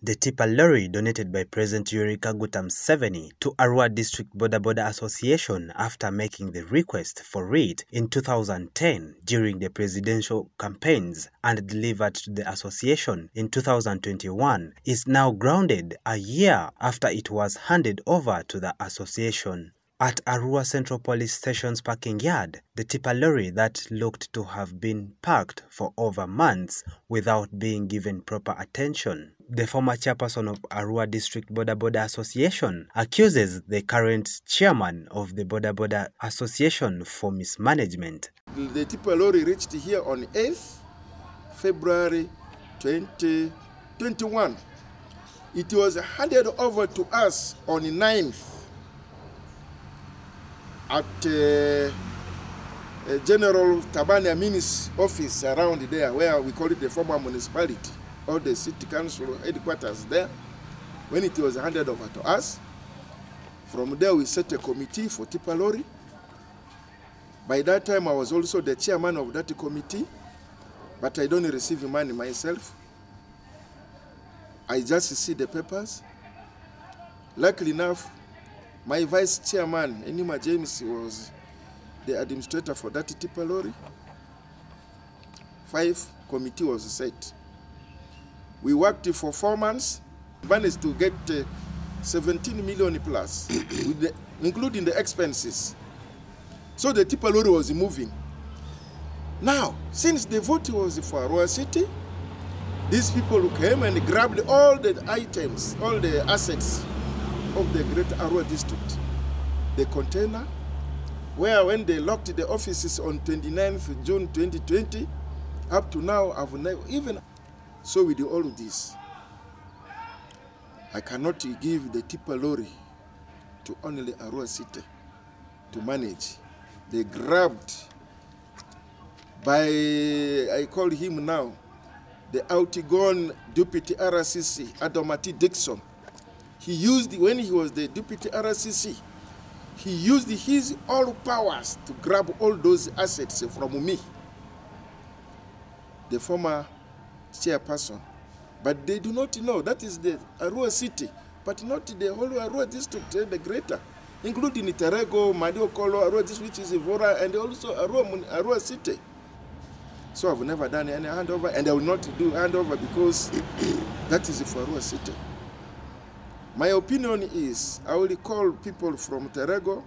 The tipper lorry donated by President Yoweri Kaguta Museveni to Arua District Boda Association after making the request for it in 2010 during the presidential campaigns and delivered to the association in 2021 is now grounded a year after it was handed over to the association. At Arua Central Police Station's parking yard, the tipper lorry that looked to have been parked for over months without being given proper attention. The former chairperson of Arua District Boda Association accuses the current chairman of the Boda Association for mismanagement. The tipper lorry reached here on 8th February 2021. It was handed over to us on 9th. At General Tabani Amini's office around there, where we call it the former municipality, or the city council headquarters there, when it was handed over to us. From there, we set a committee for tipper lorry. By that time, I was also the chairman of that committee, but I don't receive money myself. I just see the papers. Luckily enough, my vice chairman, Enima James, was the administrator for that tipper lorry. 5 committee was set. We worked for 4 months, managed to get 17 million plus, including the expenses. So the tipper lorry was moving. Now, since the vote was for Arua City, these people came and grabbed all the items, all the assets of the great Arua district. The container, where when they locked the offices on 29th June 2020, up to now, I've never even. So with all of this, I cannot give the tipper lorry to only Arua City to manage. They grabbed by, I call him now, the outgone deputy RCC, Adomati Dixon. He used, when he was the deputy RCC, he used his all powers to grab all those assets from me, the former chairperson. But they do not know that is the Arua City, but not the whole Arua district, the greater, including Terego, Madiokolo, Arua district, which is Ivora, and also Arua City. So I've never done any handover, and I will not do handover because that is for Arua City. My opinion is, I will call people from Terego,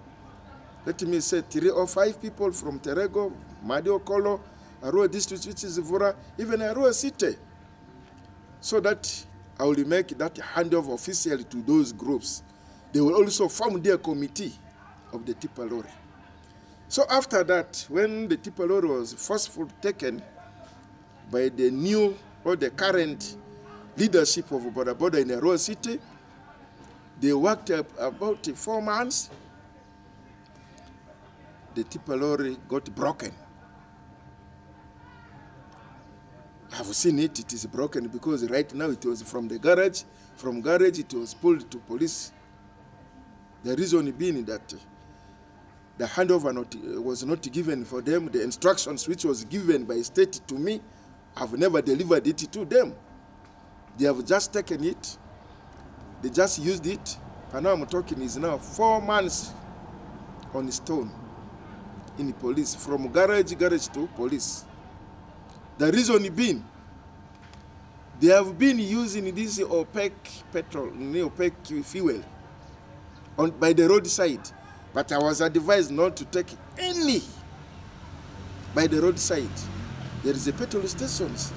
let me say 3 or 5 people from Terego, Madiokolo, Arua district, which is Ivora, even Arua City, so that I will make that handover officially to those groups. They will also form their committee of the tipper lorry. So after that, when the tipper lorry was forcefully taken by the new or the current leadership of Boda in Arua City, they worked about 4 months. The tipper lorry got broken. I've seen it, it is broken because right now it was from the garage. From garage it was pulled to police. The reason being that the handover was not given for them. The instructions which was given by state to me, I've never delivered it to them. They have just taken it. They just used it, and now I'm talking is now 4 months on stone in the police, from garage to police. The reason being, they have been using this opaque petrol, opaque fuel by the roadside, but I was advised not to take any by the roadside. There is a petrol stations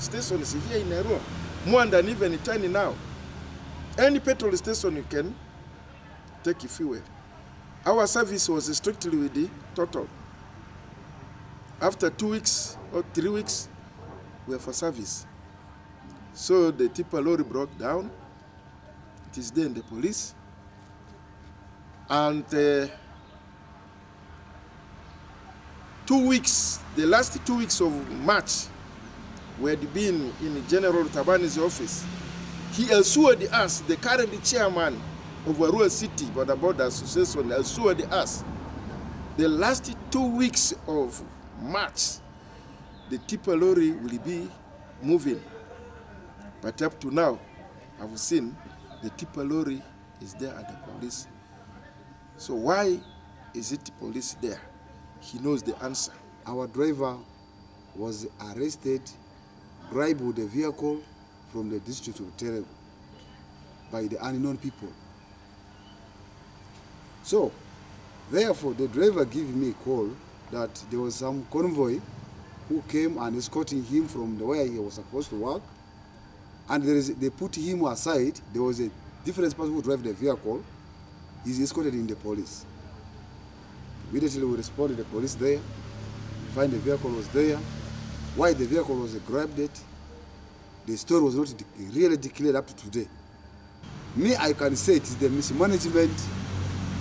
here in Arua, more than even 10 now. Any petrol station you can take fuel. Our service was strictly with the total. After 2 weeks or 3 weeks, we were for service. So the tipper lorry broke down. It is there in the police. And 2 weeks, the last 2 weeks of March, we had been in General Tabani's office. He assured us, the current chairman of Arua City Boda Association assured us, the last 2 weeks of March, the tipper lorry will be moving. But up to now, I've seen the tipper lorry is there at the police. So why is it police there? He knows the answer. Our driver was arrested, bribed with a vehicle from the district of Terego by the unknown people. So, therefore, the driver gave me a call that there was some convoy who came and escorting him from where he was supposed to work. And they put him aside. There was a different person who drove the vehicle. He's escorted in the police. Immediately we responded to the police there. We find the vehicle was there. Why the vehicle was grabbed it, the story was not really declared up to today. Me, I can say it is the mismanagement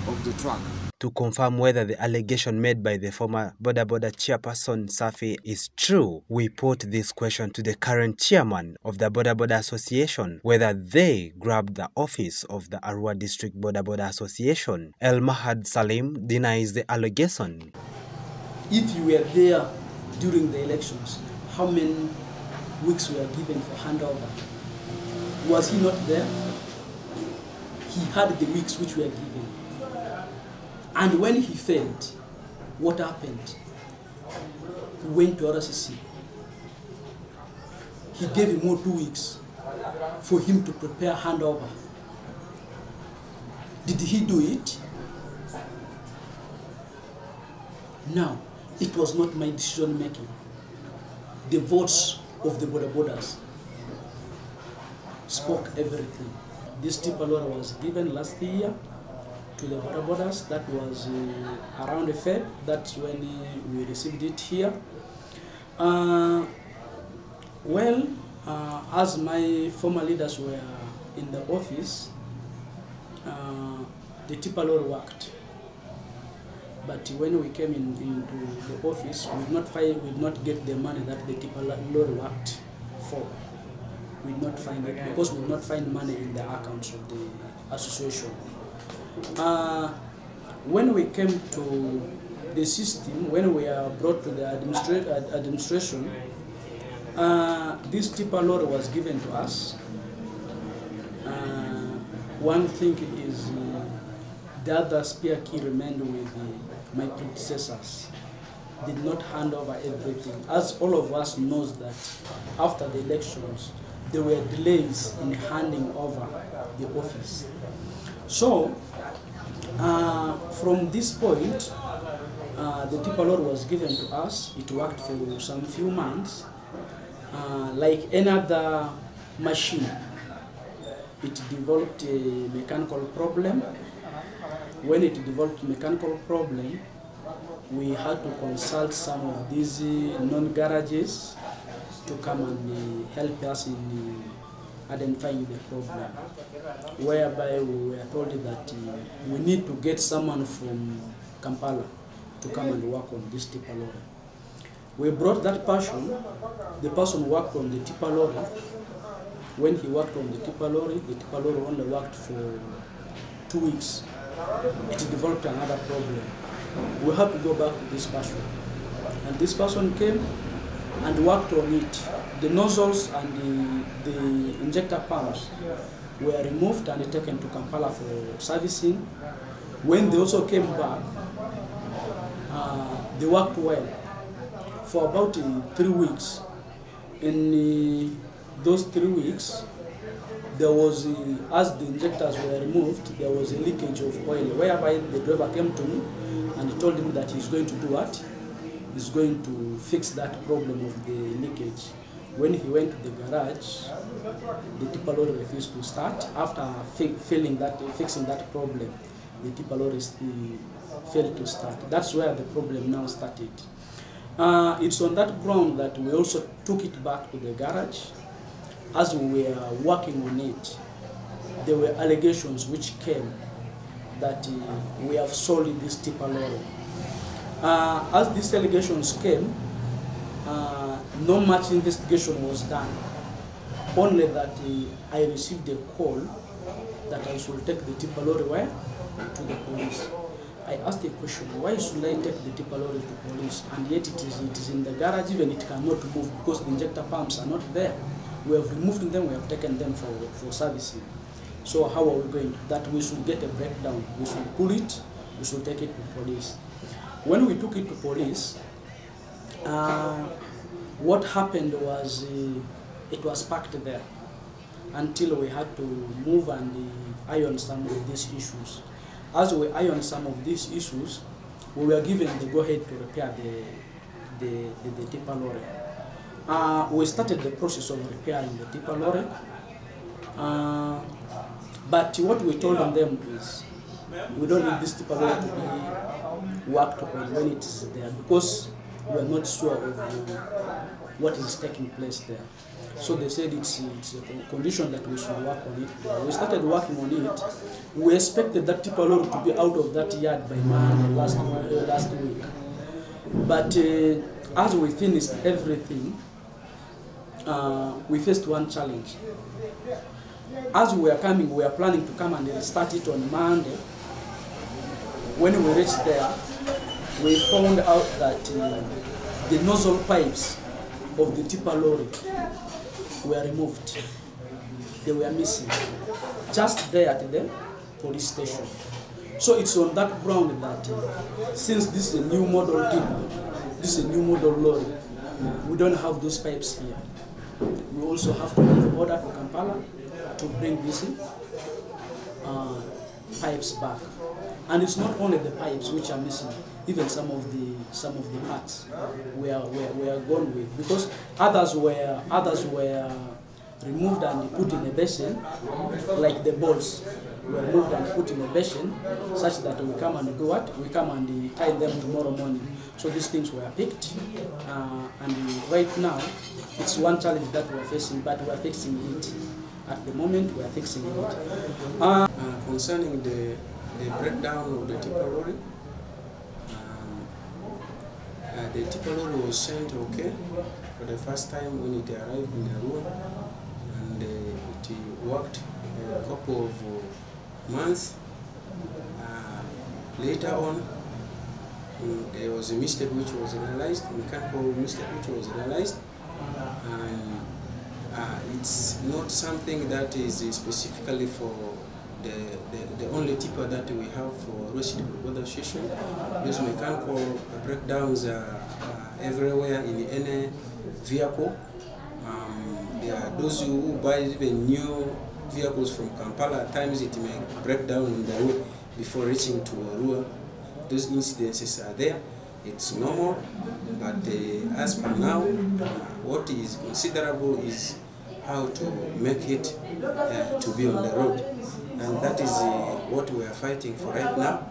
of the truck. To confirm whether the allegation made by the former Boda chairperson Safi is true, we put this question to the current chairman of the Boda Association, whether they grabbed the office of the Arua District Boda Association. El Mahad Salim denies the allegation. If you were there during the elections, how many weeks were given for handover? Was he not there? He had the weeks which were given. And when he failed, what happened? He went to RCC. He gave him more 2 weeks for him to prepare handover. Did he do it? No, it was not my decision making. The votes of the Bodas spoke everything. This tipper lorry was given last year to the Bodas. That was around the Feb. That's when we received it here. As my former leaders were in the office, the tipper lorry worked. But when we came into the office, we did not get the money that the tipper lorry worked for. We did not find it because we did not find money in the accounts of the association. When we came to the system, when we are brought to the administration, this tipper lorry was given to us. One thing is the other spare key remained with my predecessors. Did not hand over everything. As all of us knows that after the elections, there were delays in handing over the office. So, from this point, the tipper lorry was given to us. It worked for some few months. Like any other machine, it developed a mechanical problem. When it developed a mechanical problem, we had to consult some of these non-garages to come and help us in identifying the problem, whereby we were told that we need to get someone from Kampala to come and work on this tipper lorry. We brought that person. The person worked on the tipper lorry. When he worked on the tipper lorry only worked for 2 weeks. It developed another problem. We had to go back to this person. And this person came and worked on it. The nozzles and the injector pumps were removed and taken to Kampala for servicing. When they also came back, they worked well for about 3 weeks. In those 3 weeks, there was, as the injectors were removed, there was a leakage of oil, whereby the driver came to me and he told him that he's going to do what? He's going to fix that problem of the leakage. When he went to the garage, the tipper lorry refused to start. After fixing that problem, the tipper lorry failed to start. That's where the problem now started. It's on that ground that we also took it back to the garage. As we were working on it, there were allegations which came that we have sold this tipper lorry. As these allegations came, no much investigation was done. Only that I received a call that I should take the tipper lorry where? To the police. I asked a question, why should I take the tipper lorry to police? And yet it is in the garage, even it cannot move because the injector pumps are not there. We have removed them, we have taken them for servicing. So how are we going? That we should get a breakdown. We should pull it, we should take it to police. When we took it to police, what happened was it was parked there until we had to move and iron some of these issues. As we ironed some of these issues, we were given the go-ahead to repair the tipper lorry. We started the process of repairing the tipper lorry, but what we told them is we don't need this tipper lorry to be worked on when it is there, because we are not sure of what is taking place there. So they said it's a condition that we should work on it. We started working on it. We expected that tipper lorry to be out of that yard by Monday last week. But as we finished everything, we faced one challenge. As we were coming, we were planning to come and restart it on Monday. When we reached there, we found out that the nozzle pipes of the tipper lorry were removed. They were missing, just there at the police station. So it's on that ground that since this is a new model tipper, this is a new model lorry, we don't have those pipes here. We also have to give order to Kampala to bring these pipes back. And it's not only the pipes which are missing, even some of the parts we are gone with, because others were removed and put in a basin, like the balls were removed and put in a basin, such that we come and do what? We come and tie them tomorrow morning. So these things were picked, and right now it's one challenge that we're facing, but we're fixing it. At the moment, we're fixing it. Concerning the breakdown of the tipper lorry, the tipper lorry was sent okay for the first time when it arrived in Arua, and it worked a couple of months. Later on, there was a mistake which was realized, a mechanical mistake which was realized, and it's not something that is specifically for the only tipper that we have for Arua City Boda Association. Those mechanical breakdowns are everywhere in any vehicle. There are those who buy even new vehicles from Kampala. At times it may break down on the road before reaching to Arua. Those incidences are there. It's normal, but as per now, what is considerable is how to make it to be on the road. And that is what we are fighting for right now.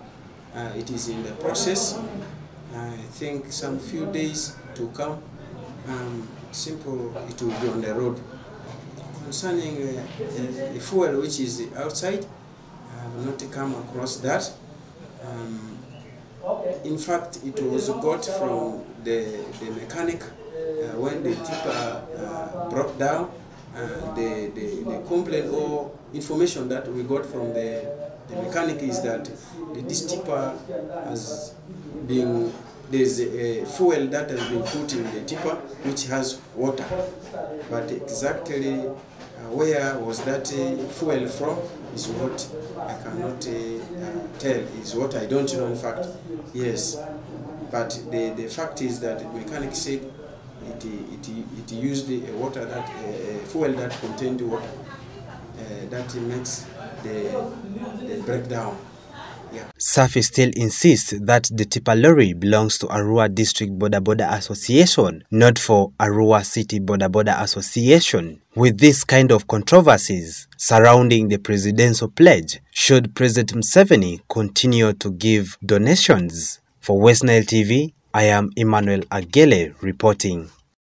It is in the process. I think some few days to come, simple, it will be on the road. Concerning the fuel which is outside, I have not come across that. In fact, it was got from the mechanic when the tipper broke down. The complaint or information that we got from the mechanic is that this tipper has been, there's a fuel that has been put in the tipper which has water, but exactly where was that fuel from is what I cannot tell, is what I don't know in fact. Yes, but the fact is that the mechanic said it used a water that fuel that contained water that makes the breakdown. Yeah. Safi still insists that the tipper lorry belongs to Arua District Boda Association, not for Arua City Boda Association. With this kind of controversies surrounding the presidential pledge, should President Museveni continue to give donations? For West Nile TV, I am Emmanuel Agele reporting.